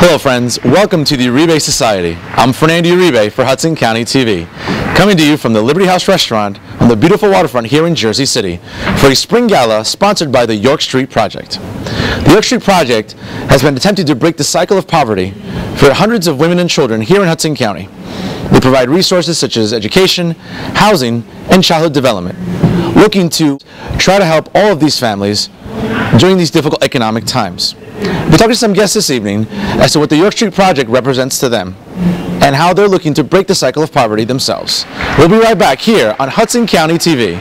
Hello friends, welcome to the Uribe Society. I'm Fernando Uribe for Hudson County TV, coming to you from the Liberty House restaurant on the beautiful waterfront here in Jersey City for a spring gala sponsored by the York Street Project. The York Street Project has been attempting to break the cycle of poverty for hundreds of women and children here in Hudson County. They provide resources such as education, housing, and childhood development, looking to try to help all of these families during these difficult economic times. We talked to some guests this evening as to what the York Street Project represents to them and how they're looking to break the cycle of poverty themselves. We'll be right back here on Hudson County TV.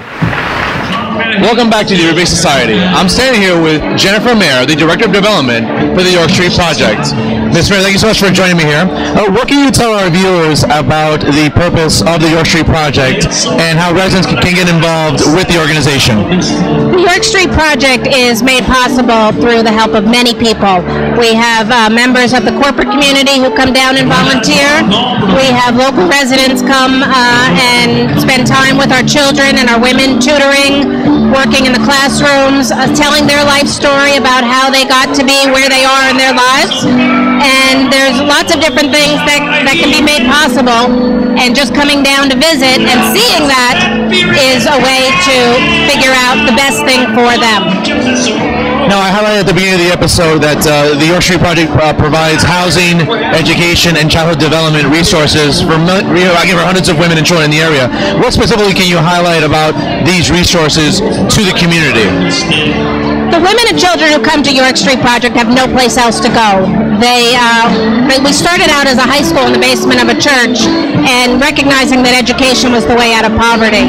Welcome back to the Uribe Society. I'm standing here with Jennifer Mayer, the Director of Development for the York Street Project. Ms. Mayer, thank you so much for joining me here. What can you tell our viewers about the purpose of the York Street Project and how residents can get involved with the organization? The York Street Project is made possible through the help of many people. We have members of the corporate community who come down and volunteer. We have local residents come and spend time with our children and our women tutoring, working in the classrooms, telling their life story about how they got to be where they are in their lives. And there's lots of different things that can be made possible, and just coming down to visit and seeing that is a way to figure out the best thing for them. Now, I highlighted at the beginning of the episode that the York Street Project provides housing, education, and childhood development resources for hundreds of women and children in the area. What specifically can you highlight about these resources to the community? The women and children who come to York Street Project have no place else to go. We started out as a high school in the basement of a church and recognizing that education was the way out of poverty.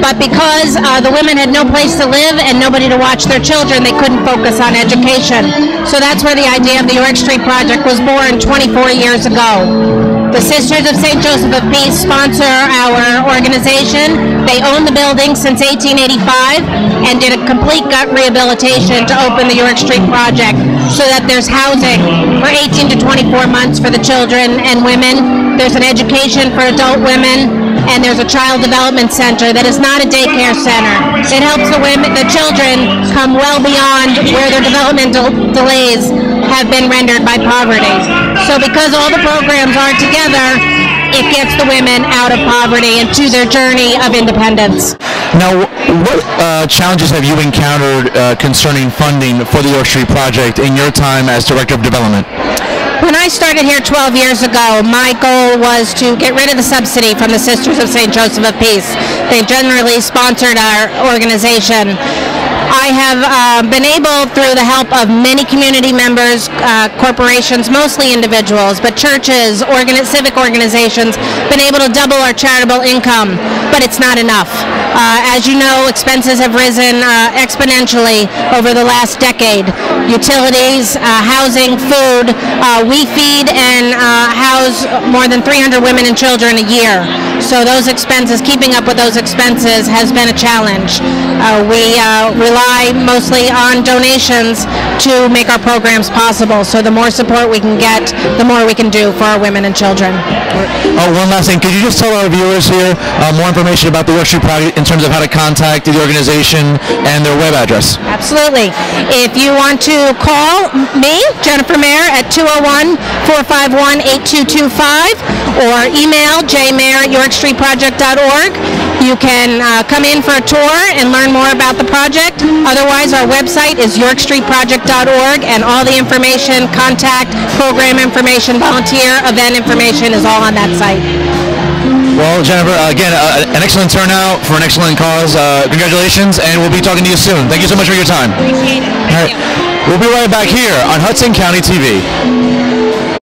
But because the women had no place to live and nobody to watch their children, they couldn't focus on education. So that's where the idea of the York Street Project was born 24 years ago. The Sisters of St. Joseph of Peace sponsor our organization. They own the building since 1885 and did a complete gut rehabilitation to open the York Street Project so that there's housing for 18 to 24 months for the children and women. There's an education for adult women. And there's a child development center that is not a daycare center. It helps the children come well beyond where their developmental delays have been rendered by poverty. So because all the programs are together, it gets the women out of poverty and to their journey of independence. Now, what challenges have you encountered concerning funding for the York Street Project in your time as Director of Development? When I started here 12 years ago, my goal was to get rid of the subsidy from the Sisters of St. Joseph of Peace. They've generally sponsored our organization. I have been able, through the help of many community members, corporations, mostly individuals, but churches, civic organizations, been able to double our charitable income, but it's not enough. As you know, expenses have risen exponentially over the last decade. Utilities, housing, food. We feed and house more than 300 women and children a year. So those expenses, keeping up with those expenses has been a challenge. We rely mostly on donations to make our programs possible. So the more support we can get, the more we can do for our women and children. One last thing. Could you just tell our viewers here more information about the York Street Project in terms of how to contact the organization and their web address? Absolutely. If you want to call me, Jennifer Mayer, at 201-451-8225 or email jmayer@yorkstreetproject.org. You can come in for a tour and learn more about the project. Otherwise, our website is yorkstreetproject.org, and all the information, contact, program information, volunteer, event information is all on that site. Well, Jennifer, again, an excellent turnout for an excellent cause. Congratulations, and we'll be talking to you soon. Thank you so much for your time. Appreciate it. Thank you. We'll be right back here on Hudson County TV.